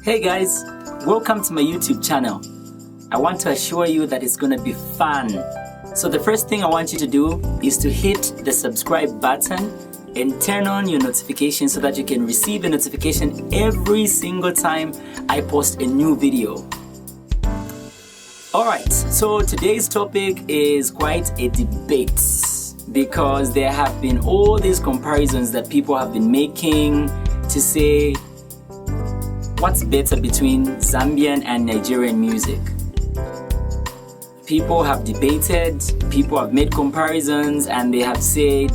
Hey guys, welcome to my YouTube channel. I want to assure you that it's gonna be fun. So the first thing I want you to do is to hit the subscribe button and turn on your notifications so that you can receive a notification every single time I post a new video. Alright, so today's topic is quite a debate because there have been all these comparisons that people have been making to say what's better between Zambian and Nigerian music. People have debated, people have made comparisons, and they have said,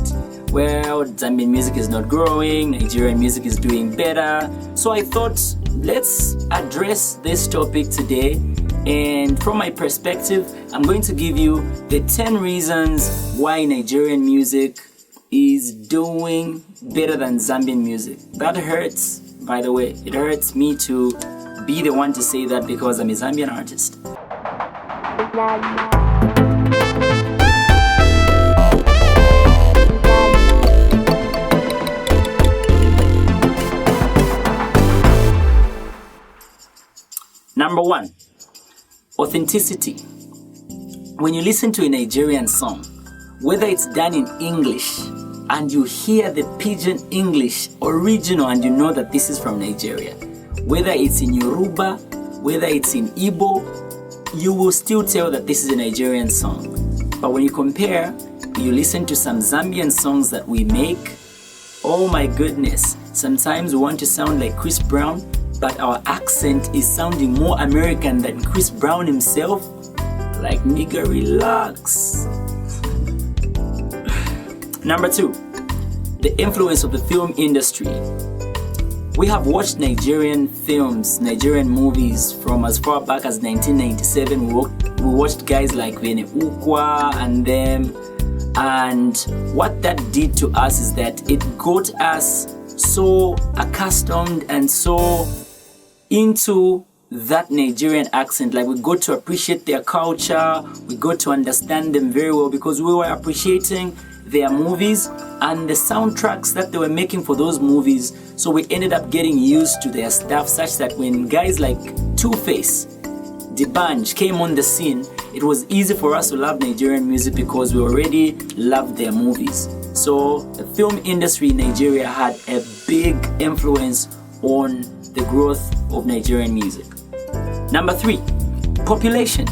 well, Zambian music is not growing, Nigerian music is doing better. So I thought, let's address this topic today. And from my perspective, I'm going to give you the 10 reasons why Nigerian music is doing better than Zambian music. That hurts, by the way. It hurts me to be the one to say that because I'm a Zambian artist. Number one, authenticity. When you listen to a Nigerian song, whether it's done in English and you hear the pidgin English original and you know that this is from Nigeria, whether it's in Yoruba, whether it's in Igbo, you will still tell that this is a Nigerian song. But when you compare, you listen to some Zambian songs that we make, oh my goodness, sometimes we want to sound like Chris Brown, but our accent is sounding more American than Chris Brown himself. Like, nigga, relax. Number two, the influence of the film industry. We have watched Nigerian films, Nigerian movies from as far back as 1997. We watched guys like Vene Ukwa and them. And what that did to us is that it got us so accustomed and so into that Nigerian accent. Like, we got to appreciate their culture, we got to understand them very well because we were appreciating their movies and the soundtracks that they were making for those movies. So we ended up getting used to their stuff such that when guys like Two-Face, D'banj came on the scene, it was easy for us to love Nigerian music because we already loved their movies. So the film industry in Nigeria had a big influence on the growth of Nigerian music. Number three, population.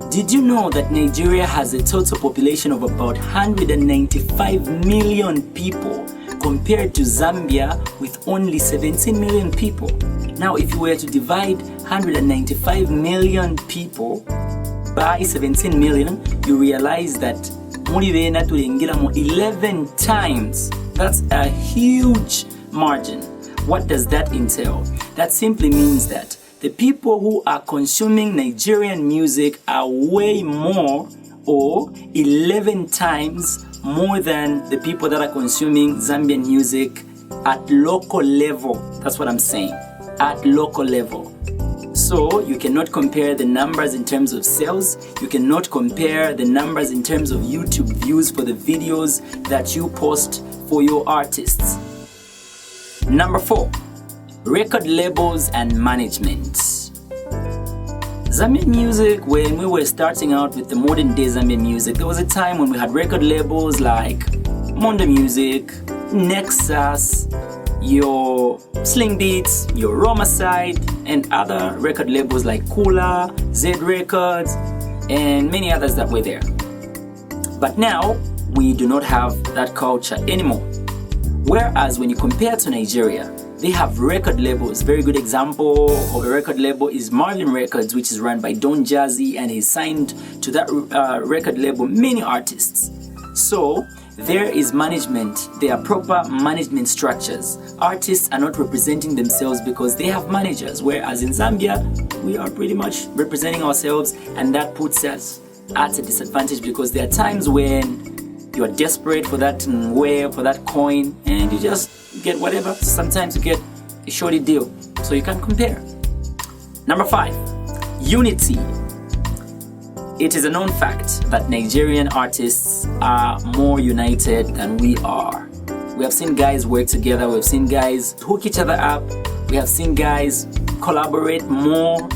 Did you know that Nigeria has a total population of about 195 million people compared to Zambia with only 17 million people? Now, if you were to divide 195 million people by 17 million, you realize that 11 times. That's a huge margin. What does that entail? That simply means that the people who are consuming Nigerian music are way more, or 11 times more than the people that are consuming Zambian music at local level. That's what I'm saying, at local level. So you cannot compare the numbers in terms of sales. You cannot compare the numbers in terms of YouTube views for the videos that you post for your artists. Number four, record labels and management. Zambian music, when we were starting out with the modern day Zambian music, there was a time when we had record labels like Mondo Music, Nexus, your Sling Beats, your Roma Side, and other record labels like Kula, Z Records, and many others that were there. But now, we do not have that culture anymore. Whereas when you compare to Nigeria, they have record labels. Very good example of a record label is Marvin Records, which is run by Don Jazzy, and he signed to that record label many artists. So there is management. There are proper management structures. Artists are not representing themselves because they have managers, whereas in Zambia, we are pretty much representing ourselves, and that puts us at a disadvantage because there are times when you are desperate for that ware, for that coin, and you just get whatever. Sometimes you get a shorty deal, so you can compare. Number five, unity. It is a known fact that Nigerian artists are more united than we are. We have seen guys work together, we have seen guys hook each other up, we have seen guys collaborate more.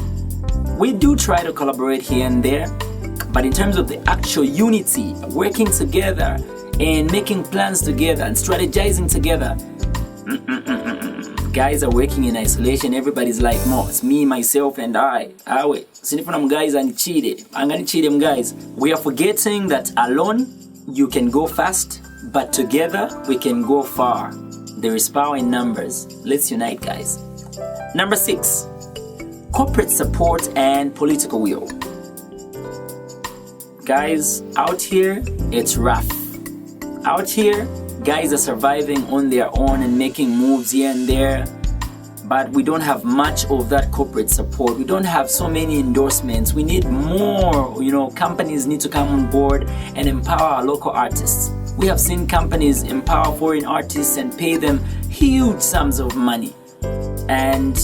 We do try to collaborate here and there, but in terms of the actual unity, working together and making plans together and strategizing together, guys are working in isolation. Everybody's like, no, it's me, myself, and I. Wait, sinifuna guys and cheated. I'm gonna cheat them, guys. We are forgetting that alone you can go fast, but together we can go far. There is power in numbers. Let's unite, guys. Number 6, corporate support and political will. Guys, out here, it's rough. Out here, guys are surviving on their own and making moves here and there, but we don't have much of that corporate support. We don't have so many endorsements. We need more, companies need to come on board and empower our local artists. We have seen companies empower foreign artists and pay them huge sums of money. And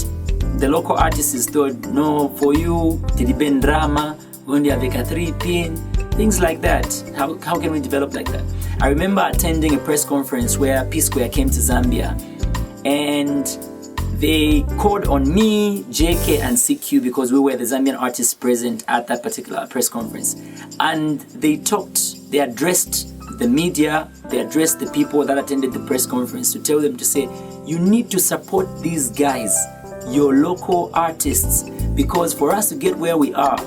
the local artist is told, no, for you, Tiliben drama, only have a 3 pin, things like that. How can we develop like that? I remember attending a press conference where P Square came to Zambia, and they called on me, JK, and CQ because we were the Zambian artists present at that particular press conference. And they addressed the media, they addressed the people that attended the press conference to tell them to say, you need to support these guys, your local artists, because for us to get where we are,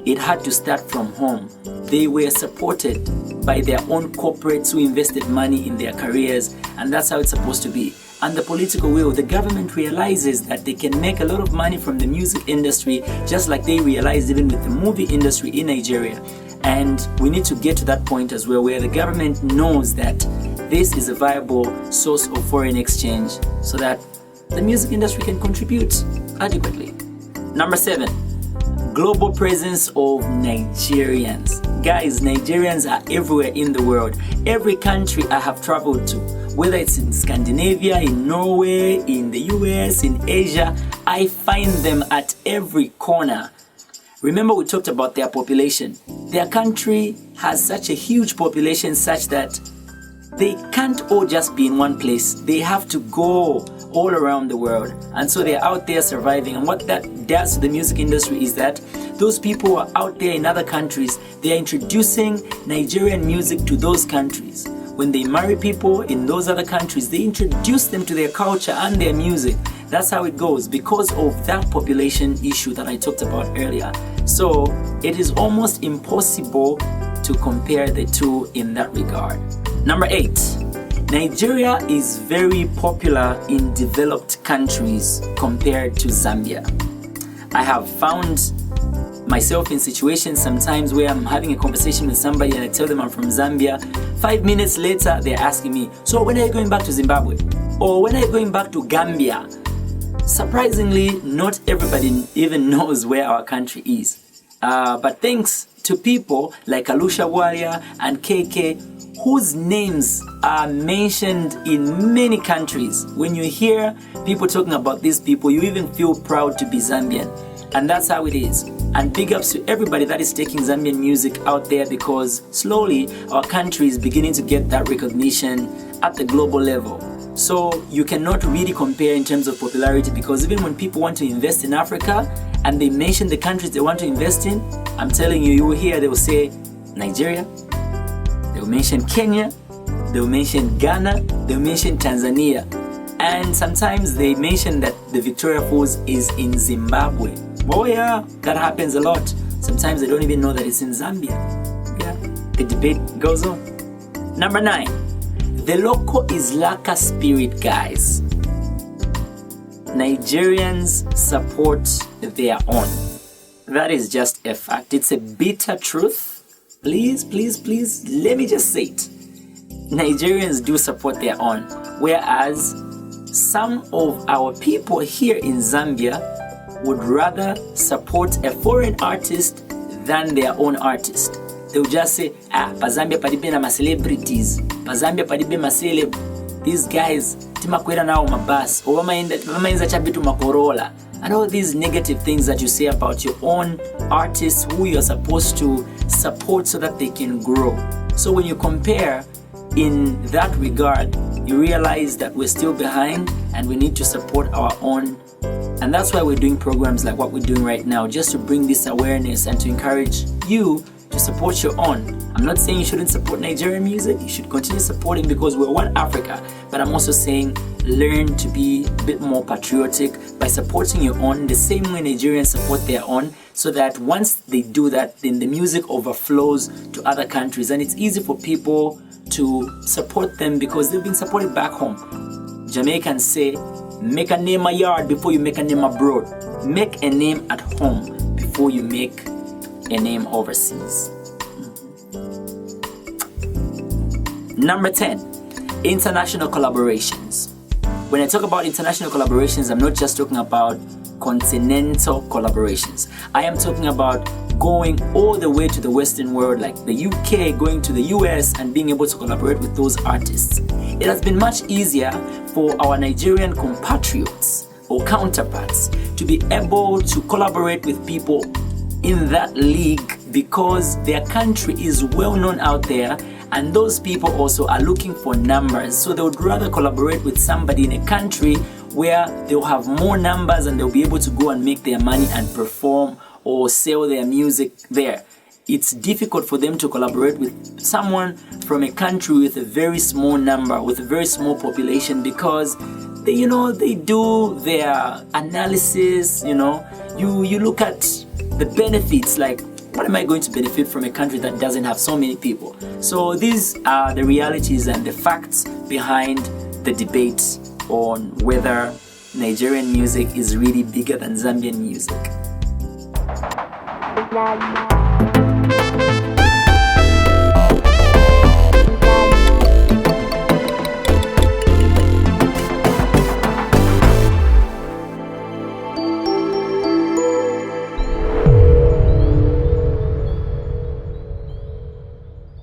it had to start from home. They were supported by their own corporates who invested money in their careers, and that's how it's supposed to be. And the political will, the government realizes that they can make a lot of money from the music industry, just like they realized even with the movie industry in Nigeria. And we need to get to that point as well, where the government knows that this is a viable source of foreign exchange so that the music industry can contribute adequately. Number 7, global presence of Nigerians. Guys, Nigerians are everywhere in the world. Every country I have traveled to, whether it's in Scandinavia, in Norway, in the US, in Asia, I find them at every corner. Remember, we talked about their population. Their country has such a huge population such that they can't all just be in one place. They have to go all around the world. And so they're out there surviving. And what that does to the music industry is that those people who are out there in other countries, they are introducing Nigerian music to those countries. When they marry people in those other countries, they introduce them to their culture and their music. That's how it goes because of that population issue that I talked about earlier. So it is almost impossible to compare the two in that regard. Number 8, Nigeria is very popular in developed countries compared to Zambia. I have found myself in situations sometimes where I'm having a conversation with somebody and I tell them I'm from Zambia. 5 minutes later, they're asking me, so when are you going back to Zimbabwe? Or when are you going back to Gambia? Surprisingly, not everybody even knows where our country is. But thanks to people like Alusha Warrior and KK, whose names are mentioned in many countries. When you hear people talking about these people, you even feel proud to be Zambian. And that's how it is. And big ups to everybody that is taking Zambian music out there, because slowly our country is beginning to get that recognition at the global level. So you cannot really compare in terms of popularity, because even when people want to invest in Africa and they mention the countries they want to invest in, I'm telling you, you will hear they will say Nigeria, they will mention Kenya, they will mention Ghana, they will mention Tanzania, and sometimes they mention that the Victoria Falls is in Zimbabwe. Oh yeah, that happens a lot. Sometimes they don't even know that it's in Zambia. Yeah, the debate goes on. Number 9, the local Islaka spirit, guys. Nigerians support their own. That is just a fact. It's a bitter truth. Please, please, please, let me just say it. Nigerians do support their own, whereas some of our people here in Zambia would rather support a foreign artist than their own artist. They would just say, pa Zambia padibe na ma celebrities, pa Zambia padibe ma celeb, these guys, timakwera nao mabas, or wamainza chabitu makorola, and all these negative things that you say about your own artists who you're supposed to support so that they can grow. So when you compare in that regard, you realize that we're still behind and we need to support our own And that's why we're doing programs like what we're doing right now, just to bring this awareness and to encourage you to support your own. I'm not saying you shouldn't support Nigerian music. You should continue supporting because we're one Africa. But I'm also saying learn to be a bit more patriotic by supporting your own the same way Nigerians support their own, so that once they do that, then the music overflows to other countries and it's easy for people to support them because they've been supported back home. Jamaicans say, make a name a yard before you make a name abroad. Make a name at home before you make a name overseas. Number 10, international collaborations. When I talk about international collaborations, I'm not just talking about continental collaborations. I am talking about going all the way to the Western world, like the UK, going to the US and being able to collaborate with those artists. It has been much easier for our Nigerian compatriots or counterparts to be able to collaborate with people in that league because their country is well known out there, and those people also are looking for numbers, so they would rather collaborate with somebody in a country where they'll have more numbers and they'll be able to go and make their money and perform or sell their music there. It's difficult for them to collaborate with someone from a country with a very small number, with a very small population, because they do their analysis. You look at the benefits, like, what am I going to benefit from a country that doesn't have so many people? So these are the realities and the facts behind the debate on whether Nigerian music is really bigger than Zambian music.